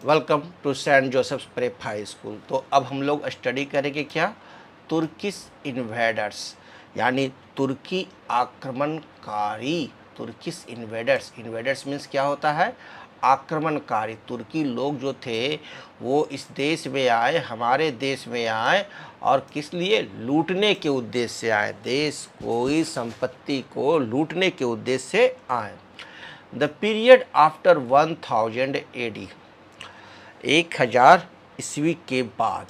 Welcome to Saint Joseph's prep high school. तो अब हम लोग स्टडी करेंगे क्या, तुर्किश इन्वेडर्स यानी तुर्की आक्रमणकारी। तुर्किश इन्वेडर्स, इन्वेडर्स मीन्स क्या होता है, आक्रमणकारी। तुर्की लोग जो थे वो इस देश में आए, हमारे देश में आए, और किस लिए, लूटने के उद्देश्य से आए। देश कोई संपत्ति को लूटने के उद्देश्य से आए। द पीरियड आफ्टर 1000 AD, 1000 ईस्वी के बाद,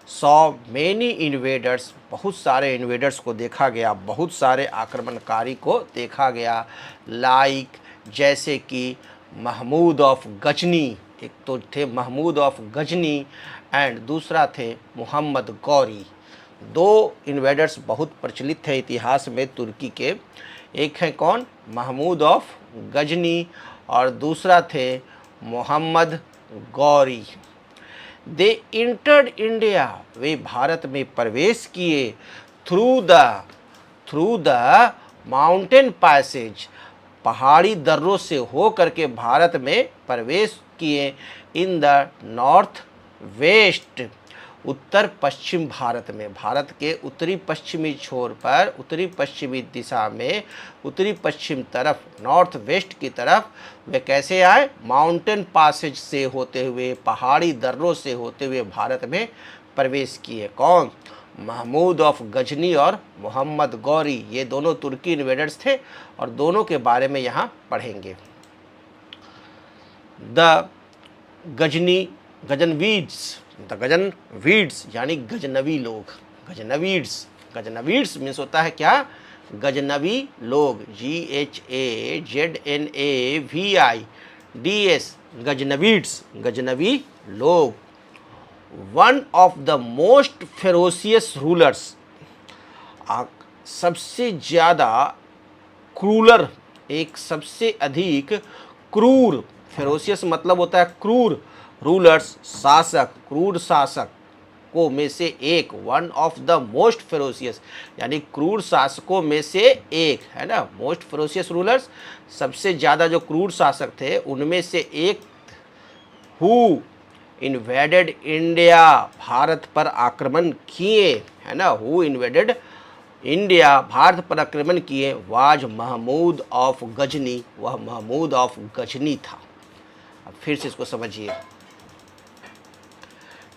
सॉ मैनी इन्वेडर्स, बहुत सारे इन्वेडर्स को देखा गया, बहुत सारे आक्रमणकारी को देखा गया। लाइक, जैसे कि महमूद ऑफ गजनी, एक तो थे महमूद ऑफ गजनी एंड दूसरा थे मोहम्मद गौरी। दो इन्वेडर्स बहुत प्रचलित थे इतिहास में तुर्की के। एक है कौन, महमूद ऑफ गजनी, और दूसरा थे मोहम्मद गौरी। दे इंटर्ड इंडिया, वे भारत में प्रवेश किए। थ्रू द माउंटेन पैसेज, पहाड़ी दर्रों से हो करके भारत में प्रवेश किए। इन द नॉर्थ वेस्ट, उत्तर पश्चिम भारत में, भारत के उत्तरी पश्चिमी छोर पर, उत्तरी पश्चिमी दिशा में, उत्तरी पश्चिम तरफ, नॉर्थ वेस्ट की तरफ वे कैसे आए, माउंटेन पासेज से होते हुए, पहाड़ी दर्रों से होते हुए भारत में प्रवेश किए। कौन, महमूद ऑफ गजनी और मोहम्मद गौरी, ये दोनों तुर्की इन्वेडर्स थे और दोनों के बारे में यहाँ पढ़ेंगे। द गजनवीड्स यानी गजनवी लोग, गजनवीड्स मीन्स होता है क्या, गजनवी लोग, GHAZNAVIDS, गजनवी लोग। One of the most ferocious rulers, सबसे ज़्यादा क्रूलर, एक सबसे अधिक क्रूर, फेरोसियस मतलब होता है क्रूर, रूलर्स शासक, क्रूर शासक को में से एक, one of the most ferocious यानी क्रूर शासकों में से एक है ना। मोस्ट फेरोसियस रूलर्स, सबसे ज़्यादा जो क्रूर शासक थे उनमें से एक। हु इन्वेडेड इंडिया, भारत पर आक्रमण किए, है ना। हु इन्वेडेड इंडिया, भारत पर आक्रमण किए। वाज महमूद ऑफ गजनी, वह महमूद ऑफ गजनी था। अब फिर से इसको समझिए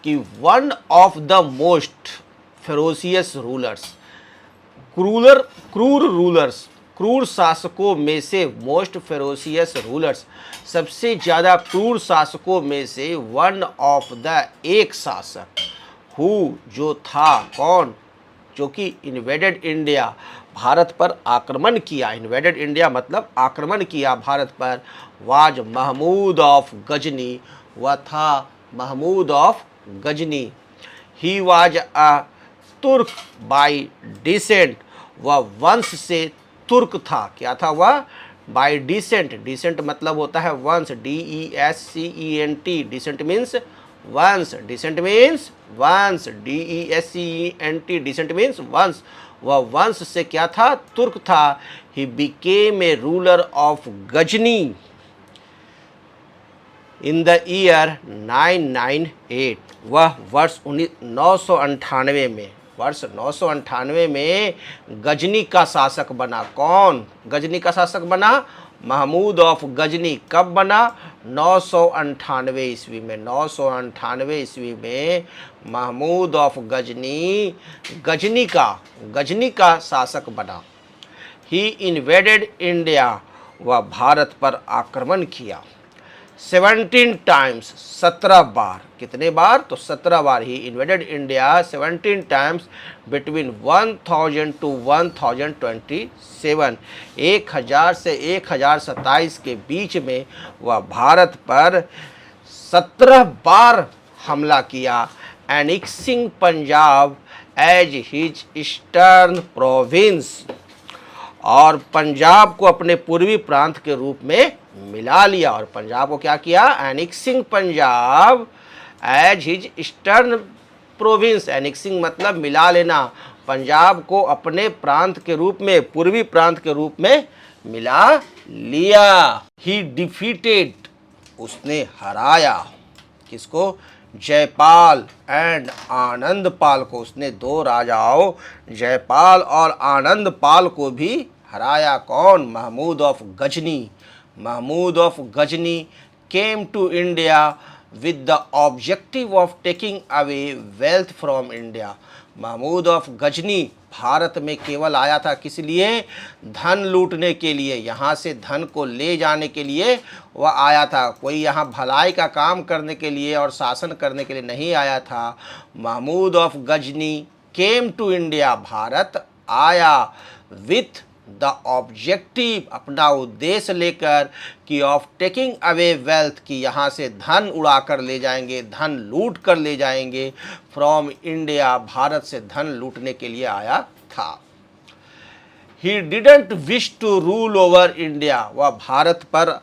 कि one of the most ferocious rulers, क्रूर रूलर्स, क्रूर शासकों में से, मोस्ट फेरोसियस रूलर्स, सबसे ज़्यादा क्रूर शासकों में से, वन ऑफ द, एक शासक, हु जो था, कौन, जो कि इन्वेडेड इंडिया, भारत पर आक्रमण किया। इन्वेडेड इंडिया मतलब आक्रमण किया भारत पर। वाज महमूद ऑफ गजनी, वह था Mahmud of Ghazni. He was a Turk by decent, वह वंश से तुर्क था। क्या था वह, बाय डिसेंट, डिसेंट मतलब होता है वंश, DESCENT, डिसेंट मीन्स वंश, डिसेंट मीन्स वंश, DESCENT, डिसेंट मीन्स वंश। वह वंश से क्या था, तुर्क था। He became a ruler of Ghazni in the year 998, वह वर्ष 998 में, वर्ष 998 में गजनी का शासक बना। कौन, गजनी का शासक बना, महमूद ऑफ गजनी। कब बना, 998 ईस्वी में, 998 ईस्वी में महमूद ऑफ गजनी, गजनी का शासक बना। ही इन्वेडेड इंडिया, वह भारत पर आक्रमण किया। 17 टाइम्स, 17 बार, कितने बार, तो 17 बार। He invaded India 17 times between 1000 to 1027, 1000 से 1027 के बीच में वह भारत पर 17 बार हमला किया। Annexing Punjab as his eastern province, और पंजाब को अपने पूर्वी प्रांत के रूप में मिला लिया। और पंजाब को क्या किया, annexing Punjab as his eastern province, annexing मतलब मिला लेना, पंजाब को अपने प्रांत के रूप में, पूर्वी प्रांत के रूप में मिला लिया। ही डिफीटेड उसने हराया। किसको? जयपाल एंड आनंदपाल को। उसने दो राजाओं जयपाल और आनंदपाल को भी हराया। कौन? Mahmud of Ghazni. Mahmud of Ghazni came to India with the objective of taking away wealth from India। Mahmud of Ghazni Bharat में केवल आया था किस लिए? धन लूटने के लिए, यहाँ से धन को ले जाने के लिए वह आया था। कोई यहाँ भलाई का काम करने के लिए और शासन करने के लिए नहीं आया था। Mahmud of Ghazni came to India, Bharat आया विथ द ऑब्जेक्टिव, अपना उद्देश्य लेकर कि ऑफ टेकिंग अवे वेल्थ, कि यहाँ से धन उड़ा कर ले जाएंगे, धन लूट कर ले जाएंगे। फ्रॉम इंडिया, भारत से धन लूटने के लिए आया था। He didn't wish to rule over India, वह भारत पर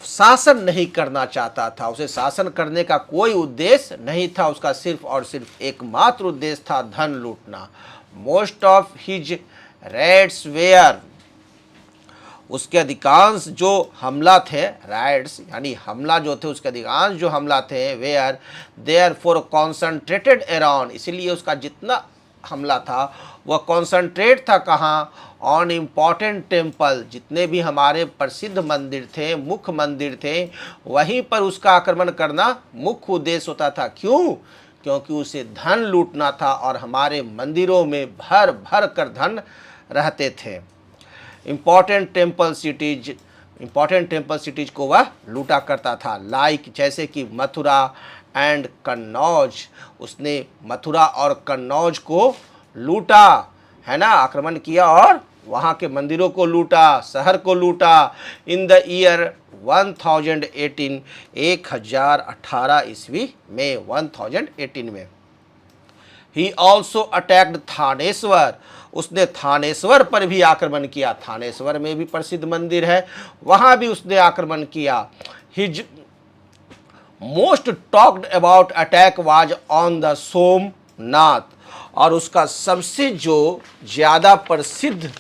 शासन नहीं करना चाहता था। उसे शासन करने का कोई उद्देश्य नहीं था। उसका सिर्फ और सिर्फ एकमात्र उद्देश्य था धन लूटना। Most of his raids were, उसके अधिकांश जो हमला थे, राइड्स यानी हमला जो थे, उसके अधिकांश जो हमला थे, were therefore concentrated around, इसीलिए उसका जितना हमला था वह कॉन्सेंट्रेट था कहाँ? ऑन इम्पॉर्टेंट टेम्पल, जितने भी हमारे प्रसिद्ध मंदिर थे, मुख्य मंदिर थे, वहीं पर उसका आक्रमण करना मुख्य उद्देश्य होता था। क्यों? क्योंकि उसे धन लूटना था और हमारे मंदिरों में भर भर कर धन रहते थे। इम्पॉर्टेंट टेम्पल सिटीज को वह लूटा करता था। लाइक जैसे कि मथुरा एंड कन्नौज, उसने मथुरा और कन्नौज को लूटा, है ना, आक्रमण किया और वहाँ के मंदिरों को लूटा, शहर को लूटा। इन द ईयर 1018, 1018 ईस्वी में, 1018 में। ही ऑल्सो अटैक्ड थानेश्वर, उसने थानेश्वर पर भी आक्रमण किया। थानेश्वर में भी प्रसिद्ध मंदिर है, वहाँ भी उसने आक्रमण किया। His most talked about attack was on the Somnath, और उसका सबसे जो ज़्यादा प्रसिद्ध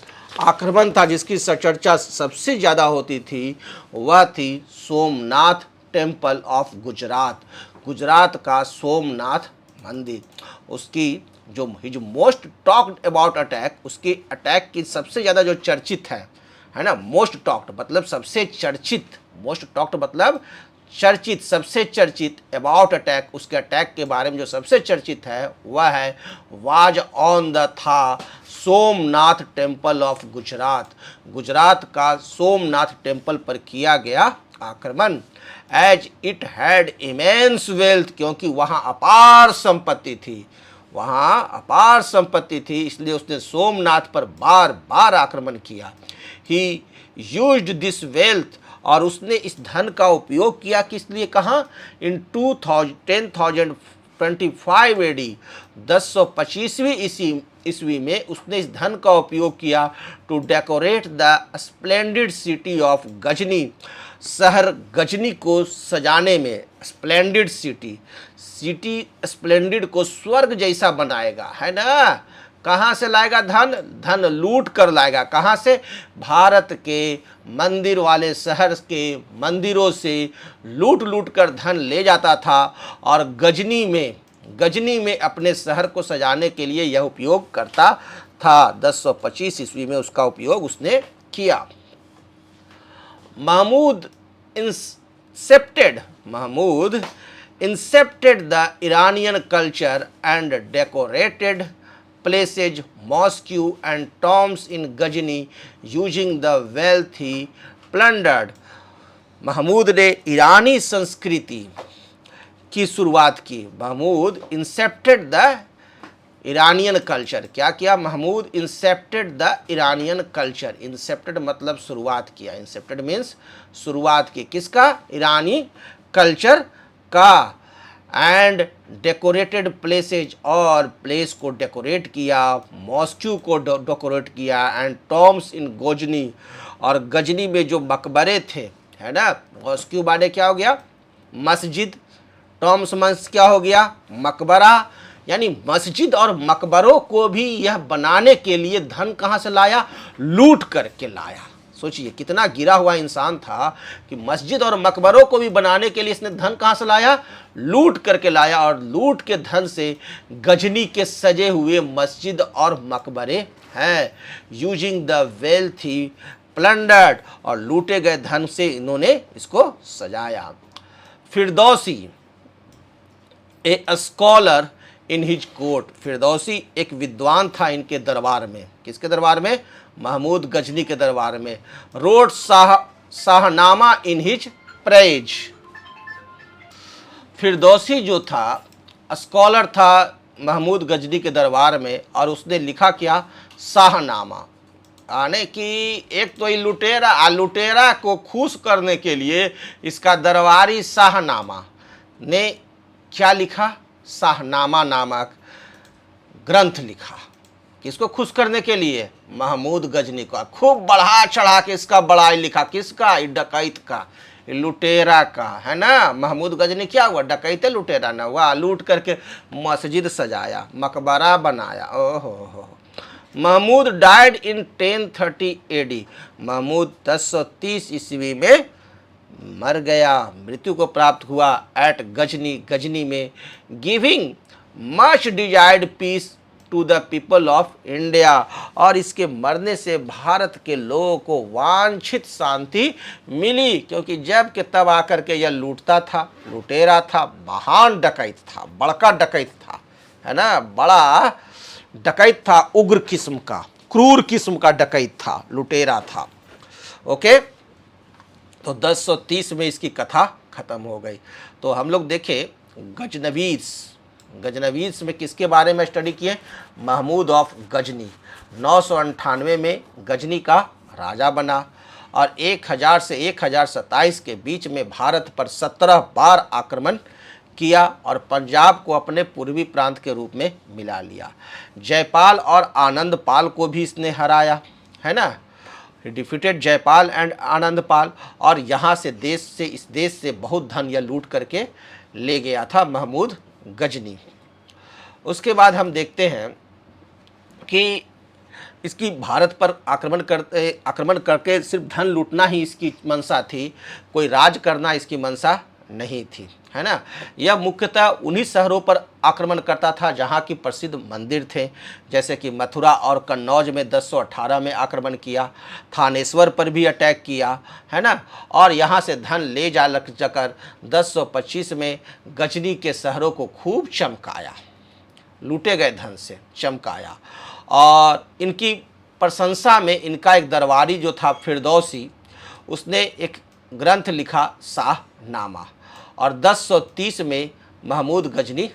आक्रमण था, जिसकी चर्चा सबसे ज़्यादा होती थी, वह थी सोमनाथ टेम्पल ऑफ गुजरात, गुजरात का सोमनाथ मंदिर। उसकी जो his most talked about attack, उसकी अटैक की सबसे ज़्यादा जो चर्चित है ना, मोस्ट टॉक्ड मतलब सबसे चर्चित, मोस्ट टॉक्ड मतलब चर्चित, सबसे चर्चित, अबाउट अटैक, उसके अटैक के बारे में जो सबसे चर्चित है वह है वाज ऑन द था सोमनाथ टेम्पल ऑफ गुजरात, गुजरात का सोमनाथ टेम्पल पर किया गया आक्रमण। As it had immense wealth, क्योंकि वहाँ अपार संपत्ति थी, वहाँ अपार संपत्ति थी, इसलिए उसने सोमनाथ पर बार बार आक्रमण किया। ही यूज्ड दिस वेल्थ, और उसने इस धन का उपयोग किया किस लिए? कहाँ? इन 1025 एडी, 1025वीं ईस्वी में उसने इस धन का उपयोग किया to decorate the splendid city of Ghazni, शहर गजनी को सजाने में। स्प्लेंडिड सिटी, सिटी स्प्लेंडिड को स्वर्ग जैसा बनाएगा, है ना। कहाँ से लाएगा धन? धन लूट कर लाएगा। कहाँ से? भारत के मंदिर वाले शहर के मंदिरों से लूट लूट कर धन ले जाता था, और गजनी में अपने शहर को सजाने के लिए यह उपयोग करता था। 1025 ईस्वी में उसका उपयोग उसने किया। Mahmud incepted the Iranian culture and decorated places, mosque and tombs in Ghazni using the wealth he plundered। Mahmud ने ईरानी संस्कृति की शुरुआत की। Mahmud incepted the Iranian culture, क्या किया? Mahmud incepted the Iranian culture, incepted मतलब शुरुआत किया, इंसेप्टेड मीन्स शुरुआत की, किसका? ईरानी कल्चर का। एंड डेकोरेटेड प्लेसेज, और प्लेस को डेकोरेट किया, मॉस्क्यू को डेकोरेट किया, एंड टॉम्स इन गजनी, और गजनी में जो मकबरे थे, है ना, मॉस्क्यू माने क्या हो गया? मस्जिद, टॉम्स मीन्स क्या हो गया? मकबरा, यानी मस्जिद और मकबरों को भी यह बनाने के लिए धन कहाँ से लाया? लूट करके लाया। सोचिए कितना गिरा हुआ इंसान था कि मस्जिद और मकबरों को भी बनाने के लिए इसने धन कहाँ से लाया, लूट करके लाया, और लूट के धन से गजनी के सजे हुए मस्जिद और मकबरे हैं। यूजिंग द वेल्थी प्लंडर्ड, और लूटे गए धन से इन्होंने इसको सजाया। Firdausi a scholar in his court, Firdausi एक विद्वान था इनके दरबार में। किसके दरबार में? महमूद गजनी के दरबार में। Road Shahnameh in his praise, Firdausi जो था स्कॉलर था महमूद गजनी के दरबार में, और उसने लिखा क्या? शाहनामा, यानी कि एक तो ये लुटेरा को खुश करने के लिए इसका दरबारी शाहनामा ने क्या लिखा? शाहनामा नामक ग्रंथ लिखा। किसको खुश करने के लिए? महमूद गजनी को। खूब बढ़ा चढ़ा के इसका बड़ाई लिखा। किसका? डकैत का, लुटेरा का, है ना। महमूद गजनी क्या हुआ? डकैत लुटेरा ना हुआ। लूट करके मस्जिद सजाया, मकबरा बनाया। ओहो। Mahmud died in 1030 AD, Mahmud 1030 ईस्वी में मर गया, मृत्यु को प्राप्त हुआ एट गजनी में, giving much desired peace to the people of India, और इसके मरने से भारत के लोगों को वांछित शांति मिली। क्योंकि जब के तब आकर के यह लूटता था, लुटेरा था, महान डकैत था, बड़का डकैत था, है ना, बड़ा डकैत था, उग्र किस्म का, क्रूर किस्म का डकैत था, लुटेरा था। ओके, तो 1030 में इसकी कथा खत्म हो गई। तो हम लोग देखें गजनवीस में किसके बारे में स्टडी किए? महमूद ऑफ गजनी। 998 में गजनी का राजा बना, और 1000 से 1027 के बीच में भारत पर 17 बार आक्रमण किया, और पंजाब को अपने पूर्वी प्रांत के रूप में मिला लिया। जयपाल और आनंद पाल को भी इसने हराया, है ना। डिफीटेड जयपाल एंड आनंद पाल, और यहाँ से इस देश से बहुत धन यह लूट करके ले गया था महमूद गजनी। उसके बाद हम देखते हैं कि इसकी भारत पर आक्रमण करके सिर्फ धन लूटना ही इसकी मंशा थी, कोई राज करना इसकी मंशा नहीं थी, है ना। यह मुख्यतः उन्हीं शहरों पर आक्रमण करता था जहाँ की प्रसिद्ध मंदिर थे, जैसे कि मथुरा और कन्नौज में 1018 में आक्रमण किया, थानेश्वर पर भी अटैक किया, है ना। और यहाँ से धन ले जाकर 1025 में गजनी के शहरों को खूब चमकाया, लूटे गए धन से चमकाया। और इनकी प्रशंसा में इनका एक दरबारी जो था फिरदौसी, उसने एक ग्रंथ लिखा शाहनामा, और 1030 में महमूद गजनी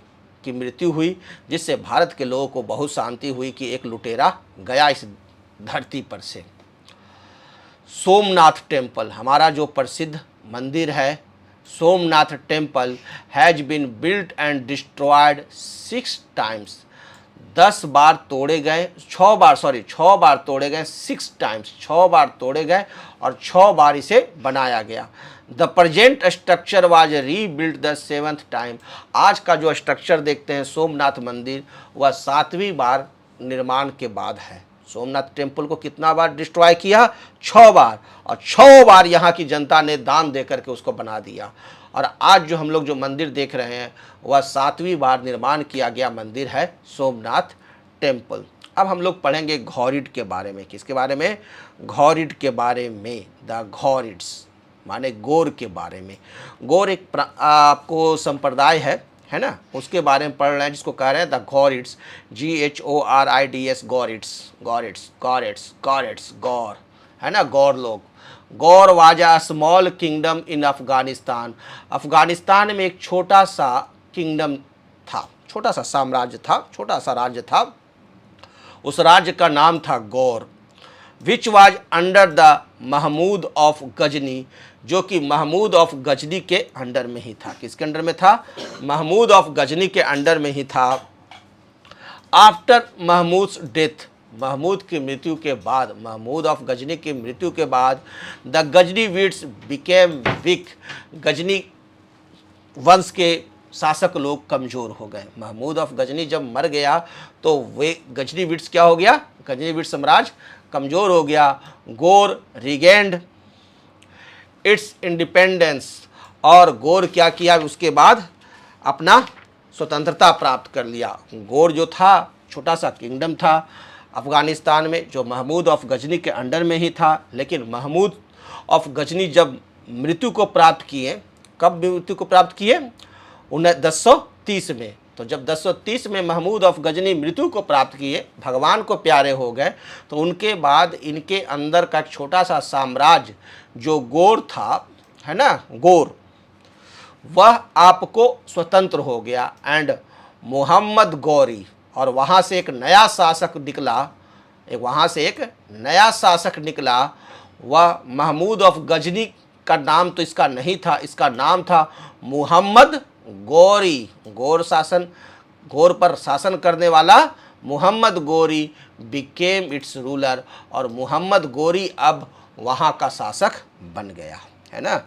की मृत्यु हुई, जिससे भारत के लोगों को बहुत शांति हुई कि एक लुटेरा गया इस धरती पर से। सोमनाथ टेम्पल, हमारा जो प्रसिद्ध मंदिर है Somnath temple, has been built and destroyed 6 times, 10 बार तोड़े गए, 6 बार तोड़े गए, 6 टाइम्स, 6 बार तोड़े गए और 6 बार इसे बनाया गया। The present structure was rebuilt the 7th time, आज का जो स्ट्रक्चर देखते हैं सोमनाथ मंदिर, वह 7वीं बार निर्माण के बाद है। सोमनाथ टेम्पल को कितना बार डिस्ट्रॉय किया? 6 बार, और 6 बार यहाँ की जनता ने दान दे करके उसको बना दिया। और आज जो हम लोग जो मंदिर देख रहे हैं वह 7वीं बार निर्माण किया गया मंदिर है सोमनाथ टेम्पल। अब हम लोग पढ़ेंगे घौरिड के बारे में। किसके बारे में? घौरिड के बारे में। द घौरिड्स माने गोर के बारे में। गोर एक आपको संप्रदाय है ना, उसके बारे में पढ़ रहे हैं, जिसको कह रहे हैं द घौरिड्स, GHORIDS, घौरिड्स, गौर, है ना, गौर लोग। गौर वाज अ स्मॉल किंगडम इन अफगानिस्तान, अफगानिस्तान में एक छोटा सा किंगडम था, छोटा सा साम्राज्य था, छोटा सा राज्य था। उस राज्य का नाम था Ghor, which was under the Mahmud of Ghazni, जो कि महमूद ऑफ गजनी के अंडर में ही था। किसके अंडर में था? महमूद ऑफ गजनी के अंडर में ही था। आफ्टर महमूद डेथ, महमूद की मृत्यु के बाद, महमूद ऑफ गजनी की मृत्यु के बाद, द गजनीविड्स बिकेम वीक, गजनी वंश के शासक लोग कमज़ोर हो गए। महमूद ऑफ गजनी जब मर गया तो वे गजनीविड्स क्या हो गया? गजनीविड साम्राज्य कमज़ोर हो गया। गौर रिगेंड इट्स इंडिपेंडेंस, और गौर क्या किया उसके बाद, अपना स्वतंत्रता प्राप्त कर लिया। गौर जो था छोटा सा किंगडम था अफ़गानिस्तान में, जो महमूद ऑफ गजनी के अंडर में ही था। लेकिन महमूद ऑफ गजनी जब मृत्यु को प्राप्त किए, कब मृत्यु को प्राप्त किए? 1030 में। तो जब 1030 में महमूद ऑफ गजनी मृत्यु को प्राप्त किए, भगवान को प्यारे हो गए, तो उनके बाद इनके अंदर का एक छोटा सा साम्राज्य जो गौर था, है ना, गौर, वह आपको स्वतंत्र हो गया। एंड मोहम्मद गौरी, और वहाँ से एक नया शासक निकला, वहाँ से एक नया शासक निकला। वह महमूद ऑफ गजनी का नाम तो इसका नहीं था, इसका नाम था मोहम्मद गौरी। गौर पर शासन करने वाला Mohammad Ghori became its ruler, और मोहम्मद गौरी अब वहाँ का शासक बन गया, है ना।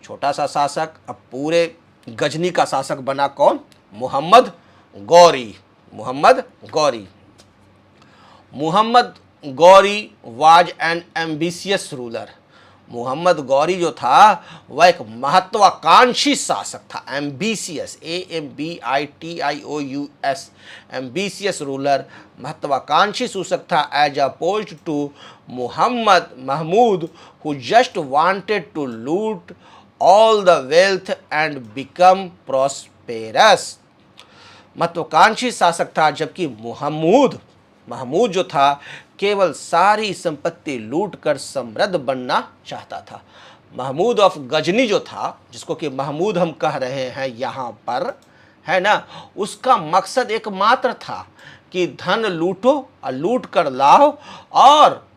छोटा सा शासक अब पूरे गजनी का शासक बना। कौन? Mohammad Ghori. Mohammad Ghori. Mohammad Ghori was an ambitious ruler. Mohammad Ghori जो था वह एक महत्वाकांक्षी शासक था। एम्बिशियस, AMBITIOUS, एम्बिशियस रूलर, महत्वाकांक्षी शासक था। As opposed to Mahmud who just wanted to loot all the wealth and become prosperous. महत्वाकांक्षी शासक था, जबकि महमूद जो था केवल सारी संपत्ति लूट कर समृद्ध बनना चाहता था। महमूद ऑफ गजनी जो था, जिसको कि महमूद हम कह रहे हैं यहाँ पर, है ना, उसका मकसद एकमात्र था कि धन लूटो और लूट कर लाओ और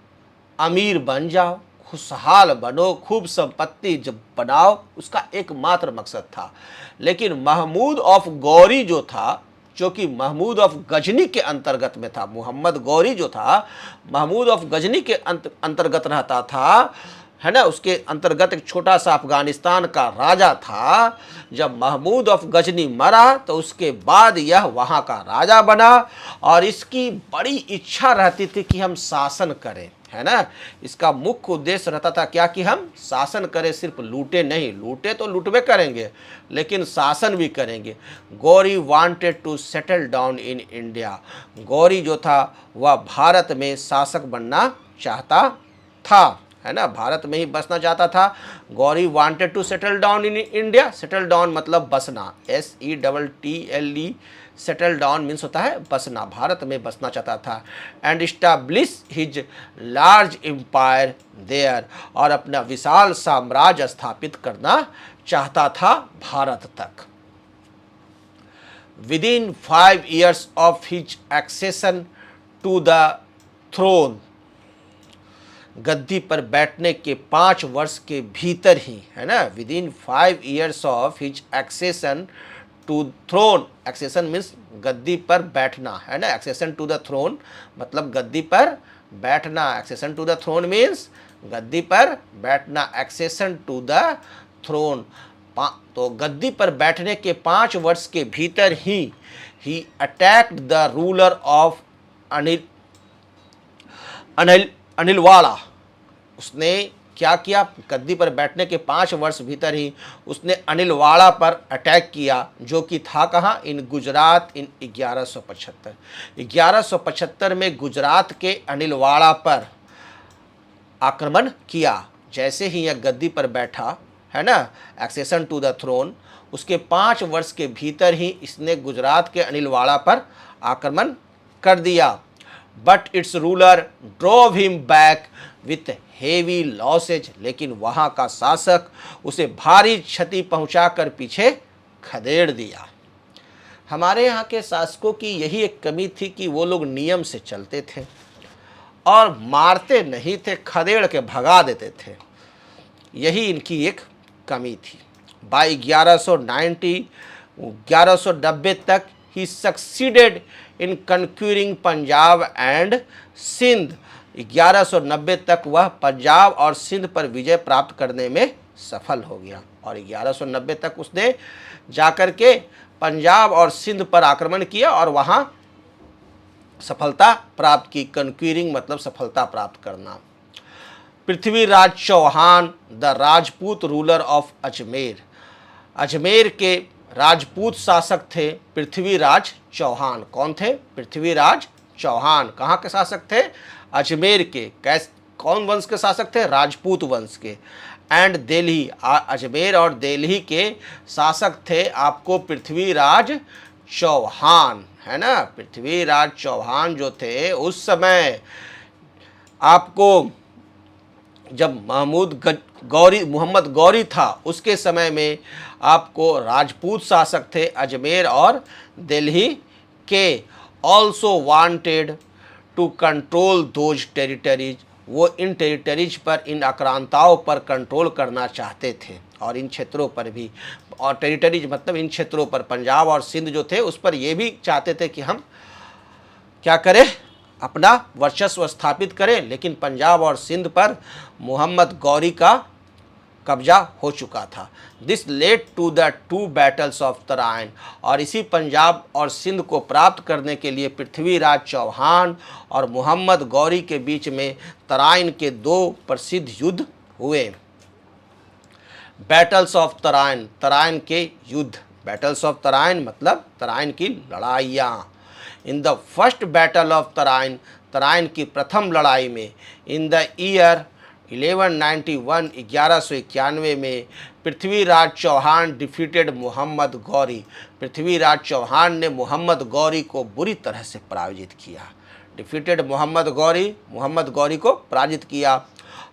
अमीर बन जाओ, खुशहाल बनो, खूब संपत्ति जब बनाओ, उसका एकमात्र मकसद था। लेकिन महमूद ऑफ गौरी जो था, जो कि महमूद ऑफ गजनी के अंतर्गत में था, मोहम्मद गौरी जो था महमूद ऑफ गजनी के अंतर्गत रहता था, है ना, उसके अंतर्गत एक छोटा सा अफगानिस्तान का राजा था। जब महमूद ऑफ गजनी मरा तो उसके बाद यह वहाँ का राजा बना, और इसकी बड़ी इच्छा रहती थी कि हम शासन करें, है ना। इसका मुख्य उद्देश्य रहता था क्या? कि हम शासन करें, सिर्फ लूटे नहीं, लूटे तो लूटवे करेंगे लेकिन शासन भी करेंगे। Ghori wanted to settle down in India. Ghori जो था वह भारत में शासक बनना चाहता था, है ना, भारत में ही बसना चाहता था। Ghori wanted to settle down in India. Settle down मतलब बसना, SETTLE, सेटल डाउन मीन्स होता है बसना, भारत में बसना चाहता था। And establish his large empire there, और अपना विशाल साम्राज्य स्थापित करना चाहता था भारत तक। Within 5 years of his accession to the throne, गद्दी पर बैठने के 5 वर्ष के भीतर ही, है ना, within 5 years of his accession to throne. Accession means गद्दी पर बैठना, है ना, एक्सेशन टू द थ्रोन मतलब गद्दी पर बैठना। Accession to the throne means गद्दी पर बैठना, एक्सेशन टू द थ्रोन। तो गद्दी पर बैठने के 5 वर्ष के भीतर ही attacked the ruler of Anilwara. उसने क्या किया? गद्दी पर बैठने के 5 वर्ष भीतर ही उसने अनिलवाड़ा पर अटैक किया, जो कि था कहाँ? इन गुजरात, इन 1175। 1175 में गुजरात के अनिलवाड़ा पर आक्रमण किया। जैसे ही यह गद्दी पर बैठा, है ना, एक्सेशन टू द थ्रोन, उसके 5 वर्ष के भीतर ही इसने गुजरात के अनिलवाड़ा पर आक्रमण कर दिया। But it's ruler drove him back with heavy losses. लेकिन वहाँ का शासक उसे भारी क्षति पहुँचाकर पीछे खदेड़ दिया। हमारे यहाँ के शासकों की यही एक कमी थी कि वो लोग नियम से चलते थे और मारते नहीं थे, खदेड़ के भगा देते थे। यही इनकी एक कमी थी। बाय 1190 तक he succeeded in conquering Punjab and Sindh. 1190 तक वह पंजाब और सिंध पर विजय प्राप्त करने में सफल हो गया, और 1190 तक उसने जाकर के पंजाब और सिंध पर आक्रमण किया और वहाँ सफलता प्राप्त की। कन्क्यूरिंग मतलब सफलता प्राप्त करना। Prithviraj Chauhan the Rajput ruler of Ajmer. Ajmer के राजपूत शासक थे पृथ्वीराज चौहान। कौन थे? पृथ्वीराज चौहान। कहाँ के शासक थे? अजमेर के। कौन वंश के शासक थे? राजपूत वंश के। एंड दिल्ली, अजमेर और दिल्ली के शासक थे आपको पृथ्वीराज चौहान, है ना। पृथ्वीराज चौहान जो थे उस समय आपको जब मोहम्मद गौरी था उसके समय में आपको राजपूत शासक थे अजमेर और दिल्ली के। Also wanted to control those territories, वो इन टेरिटरीज पर, इन आक्रांताओं पर कंट्रोल करना चाहते थे और इन क्षेत्रों पर भी। और टेरिटरीज मतलब इन क्षेत्रों पर, पंजाब और सिंध जो थे उस पर ये भी चाहते थे कि हम क्या करें, अपना वर्चस्व स्थापित करें। लेकिन पंजाब और सिंध पर मोहम्मद गौरी का कब्जा हो चुका था। This led to the two battles of Tarain, और इसी पंजाब और सिंध को प्राप्त करने के लिए पृथ्वीराज चौहान और मोहम्मद गौरी के बीच में तराइन के दो प्रसिद्ध युद्ध हुए। बैटल्स ऑफ तराइन, तराइन के युद्ध। बैटल्स ऑफ तराइन मतलब तराइन की लड़ाइयाँ। In the first battle of Tarain, Tarain की प्रथम लड़ाई में, इन द ईयर 1191, 1191 में, पृथ्वीराज चौहान डिफीटेड मोहम्मद गौरी, पृथ्वीराज चौहान ने मोहम्मद गौरी को बुरी तरह से पराजित किया। डिफीटेड मोहम्मद गौरी को पराजित किया।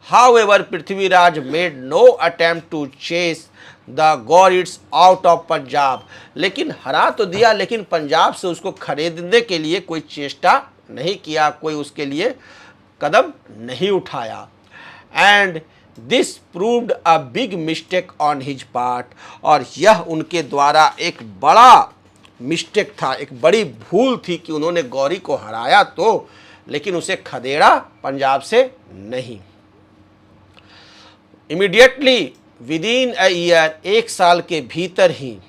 However Prithviraj made no attempt to chase the Ghurids out of Punjab, लेकिन हरा तो दिया लेकिन पंजाब से उसको खरीदने के लिए कोई चेष्टा नहीं किया, कोई उसके लिए कदम नहीं उठाया। And this proved a big mistake on his part, और यह उनके द्वारा एक बड़ा मिस्टेक था, एक बड़ी भूल थी कि उन्होंने गौरी को हराया तो, लेकिन उसे खदेड़ा पंजाब से नहीं। इमीडिएटली विदिन अ ईयर, एक साल के भीतर ही,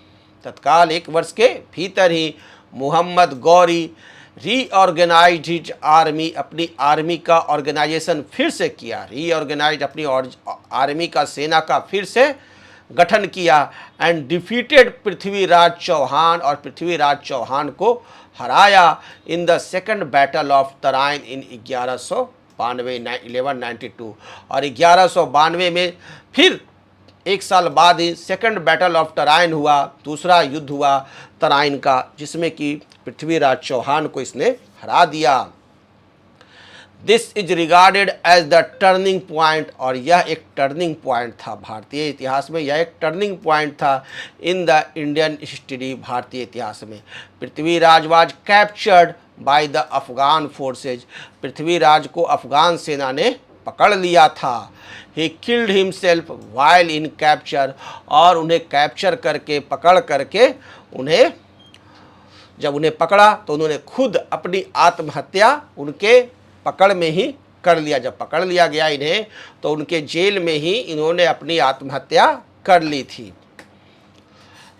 तत्काल एक वर्ष के भीतर ही, मोहम्मद गौरी रीऑर्गेनाइज्ड हिज आर्मी, अपनी आर्मी का ऑर्गेनाइजेशन फिर से किया। रीऑर्गेनाइज अपनी आर्मी का, सेना का फिर से गठन किया। एंड डिफीटेड पृथ्वीराज चौहान, और पृथ्वीराज चौहान को हराया in the second battle of Tarain in 1192, और 1192 में फिर एक साल बाद ही सेकंड बैटल ऑफ तराइन हुआ, दूसरा युद्ध हुआ तराइन का, जिसमें कि पृथ्वीराज चौहान को इसने हरा दिया। This is regarded as the turning point, और यह एक टर्निंग पॉइंट था भारतीय इतिहास में, यह एक टर्निंग पॉइंट था इन द इंडियन हिस्ट्री, भारतीय इतिहास में। Prithviraj was captured by the Afghan forces, Prithviraj को अफगान सेना ने पकड़ लिया था। He killed himself while in capture, और उन्हें कैप्चर करके, पकड़ करके उन्हें, जब उन्हें पकड़ा तो उन्होंने खुद अपनी आत्महत्या उनके पकड़ में ही कर लिया। जब पकड़ लिया गया इन्हें तो उनके जेल में ही इन्होंने अपनी आत्महत्या कर ली थी।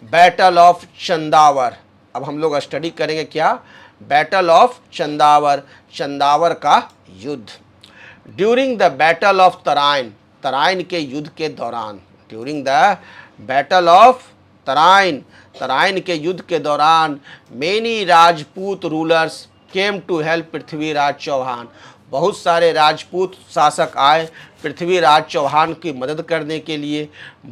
बैटल ऑफ चंदावर, अब हम लोग स्टडी करेंगे क्या? बैटल ऑफ चंदावर, चंदावर का युद्ध। During the battle of Tarain, Tarain के युद्ध के दौरान, during the battle of Tarain, Tarain के युद्ध के दौरान, many Rajput rulers came to help Prithviraj Chauhan, बहुत सारे राजपूत शासक आए पृथ्वीराज चौहान की मदद करने के लिए।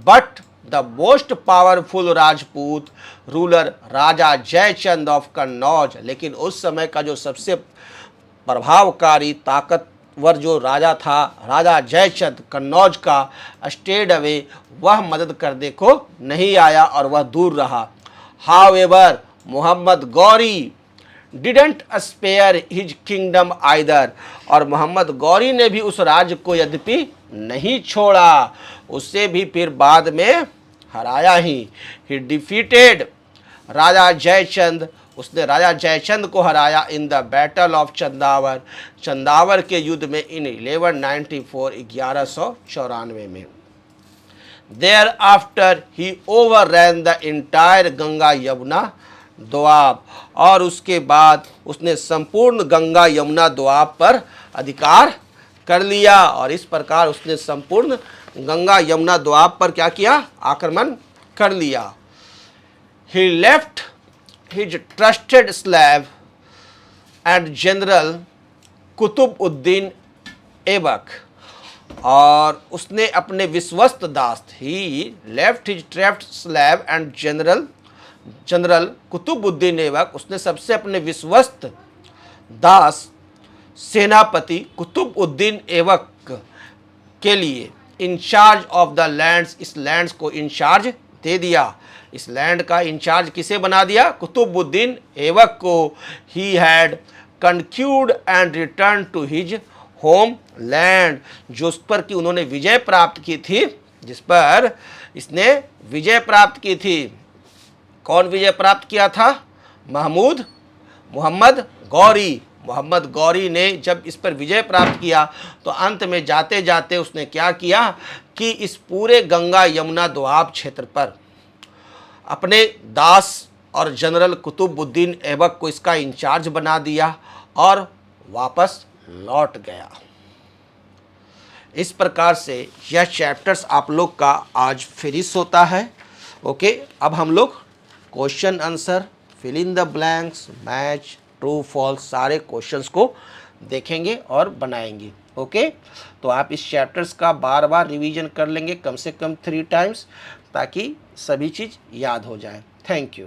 But the most powerful Rajput ruler Raja Jaichand of Kannauj, लेकिन उस समय का जो सबसे प्रभावकारी, ताकतवर जो राजा था, राजा जयचंद कन्नौज का, स्टेड अवे, वह मदद करने को नहीं आया और वह दूर रहा। However Mohammad Ghori didn't spare his kingdom either, और मोहम्मद गौरी ने भी उस राज्य को यद्यपि नहीं छोड़ा, उससे भी फिर बाद में हराया ही। ही डिफीटेड राजा जयचंद, उसने राजा जयचंद को हराया in the battle of Chandawar, Chandawar के युद्ध में इन 1194, 1194 में। Thereafter he overran the entire Ganga Yamuna Doab, और उसके बाद उसने संपूर्ण गंगा यमुना दोआब पर अधिकार कर लिया, और इस प्रकार उसने संपूर्ण गंगा यमुना दोआब पर क्या किया, आक्रमण कर लिया। He left his trusted slave and general Qutubuddin Aibak, और उसने अपने विश्वस्त दास, he left his trust slave and general Qutbuddin Aibak, उसने सबसे अपने विश्वस्त दास सेनापति कुतुबुद्दीन ऐबक के लिए इंचार्ज ऑफ द लैंड्स, इस लैंड्स को इंचार्ज दे दिया। इस लैंड का इंचार्ज किसे बना दिया, कुतुबुद्दीन ऐबक को। He had conquered and return to his homeland, जो उस पर कि उन्होंने विजय प्राप्त की थी, जिस पर इसने विजय प्राप्त की थी। कौन विजय प्राप्त किया था, मोहम्मद गौरी ने जब इस पर विजय प्राप्त किया तो अंत में जाते जाते उसने क्या किया कि इस पूरे गंगा यमुना दोआब क्षेत्र पर अपने दास और जनरल कुतुबुद्दीन ऐबक को इसका इंचार्ज बना दिया और वापस लौट गया। इस प्रकार से यह चैप्टर्स आप लोग का आज फिनिश होता है। ओके, अब हम लोग question answer, fill in the blanks, match, true false, सारे क्वेश्चंस को देखेंगे और बनाएंगे। ओके, तो आप इस चैप्टर्स का बार बार रिवीजन कर लेंगे, कम से कम 3 टाइम्स, ताकि सभी चीज़ याद हो जाए। Thank you.